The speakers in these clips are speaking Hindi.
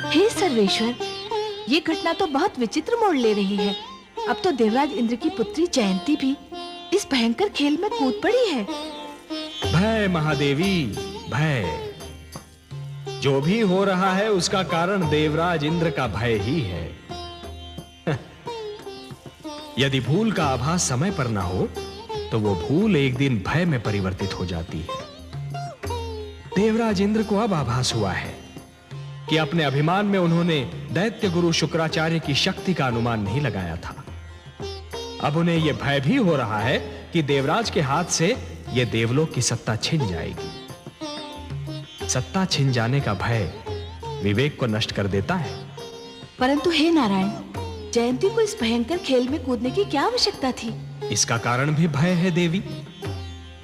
हे सर्वेश्वर, ये घटना तो बहुत विचित्र मोड़ ले रही है। अब तो देवराज इंद्र की पुत्री जयंती भी इस भयंकर खेल में कूद पड़ी है। भय महादेवी, भय। जो भी हो रहा है उसका कारण देवराज इंद्र का भय ही है। यदि भूल का आभास समय पर ना हो तो वो भूल एक दिन भय में परिवर्तित हो जाती है। देवराज इंद्र को अब आभास हुआ है कि अपने अभिमान में उन्होंने दैत्य गुरु शुक्राचार्य की शक्ति का अनुमान नहीं लगाया था। अब उन्हें यह भय भी हो रहा है कि देवराज के हाथ से यह देवलोक की सत्ता छिन जाएगी। सत्ता छिन जाने का भय विवेक को नष्ट कर देता है। परंतु हे नारायण, जयंती को इस भयंकर खेल में कूदने की क्या आवश्यकता थी? इसका कारण भी भय है देवी।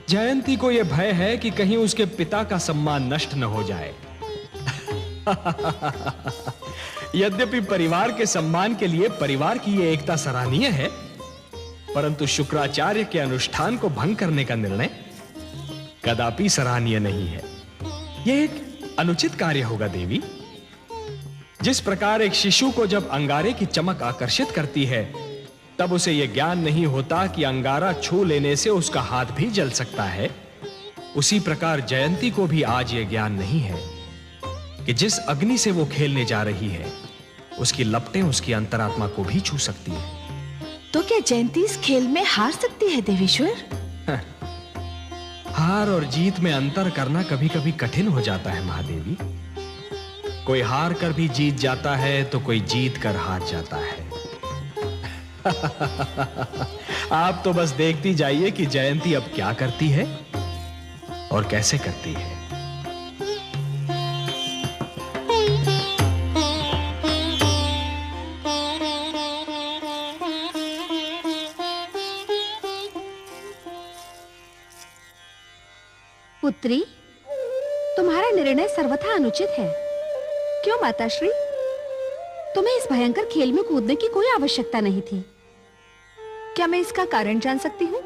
जयंती को यह भय है कि कहीं उसके पिता का सम्मान नष्ट न हो जाए। यद्यपि परिवार के सम्मान के लिए परिवार की यह एकता सराहनीय है, परंतु शुक्राचार्य के अनुष्ठान को भंग करने का निर्णय कदापि सराहनीय नहीं है। यह एक अनुचित कार्य होगा देवी। जिस प्रकार एक शिशु को जब अंगारे की चमक आकर्षित करती है, तब उसे यह ज्ञान नहीं होता कि अंगारा छू लेने से उसका हाथ भी जल सकता है, उसी प्रकार जयंती को भी आज यह ज्ञान नहीं है कि जिस अग्नि से वो खेलने जा रही है, उसकी लपटें उसकी अंतरात्मा को भी छू सकती है। तो क्या जयंती इस खेल में हार सकती है देवेश्वर? हार और जीत में अंतर करना कभी-कभी कठिन हो जाता है महादेवी। कोई हार कर भी जीत जाता है तो कोई जीत कर हार जाता है। आप तो बस देखती जाइए कि जयंती अब क्या करती है और कैसे करती है। पुत्री, तुम्हारा निर्णय सर्वथा अनुचित है। क्यों माताश्री? तुम्हें इस भयंकर खेल में कूदने की कोई आवश्यकता नहीं थी। क्या मैं इसका कारण जान सकती हूँ?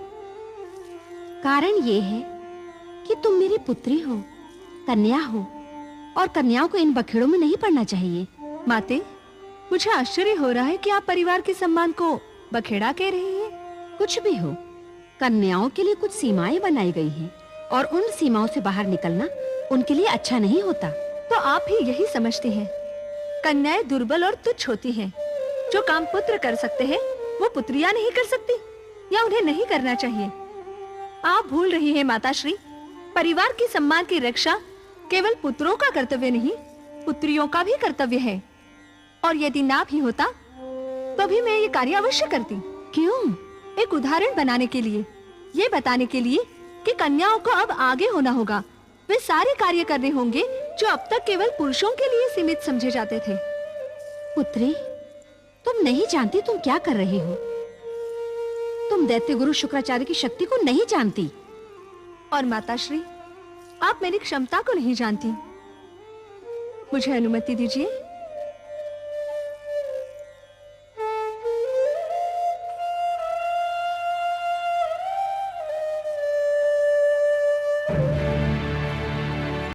कारण ये है कि तुम मेरी पुत्री हो, कन्या हो, और कन्याओं को इन बखेड़ों में नहीं पड़ना चाहिए। माते, मुझे आश्चर्य हो रहा है कि आप परिवार के सम्मान को बखेड़ा कह रही हैं। कुछ भी हो, कन्याओं के लिए कुछ सीमाएं बनाई गई हैं, और उन सीमाओं से बाहर निकलना उनके लिए अच्छा नहीं होता। तो आप ही यही समझती हैं? कन्याएं दुर्बल और तुच्छ होती हैं। जो काम पुत्र कर सकते हैं वो पुत्रियां नहीं कर सकती, या उन्हें नहीं करना चाहिए? आप भूल रही हैं माताश्री, परिवार के सम्मान की रक्षा केवल पुत्रों का कर्तव्य नहीं, पुत्रियों का भी कर्तव्य है। और यदि ना भी होता तो भी मैं ये कार्य अवश्य करती। क्यों? एक उदाहरण बनाने के लिए, ये बताने के लिए कि कन्याओं को अब आगे होना होगा। वे सारे कार्य करने होंगे जो अब तक केवल पुरुषों के लिए सीमित समझे जाते थे। पुत्री, तुम नहीं जानती तुम क्या कर रही हो। तुम दैत्य गुरु शुक्राचार्य की शक्ति को नहीं जानती। और माताश्री, आप मेरी क्षमता को नहीं जानती। मुझे अनुमति दीजिए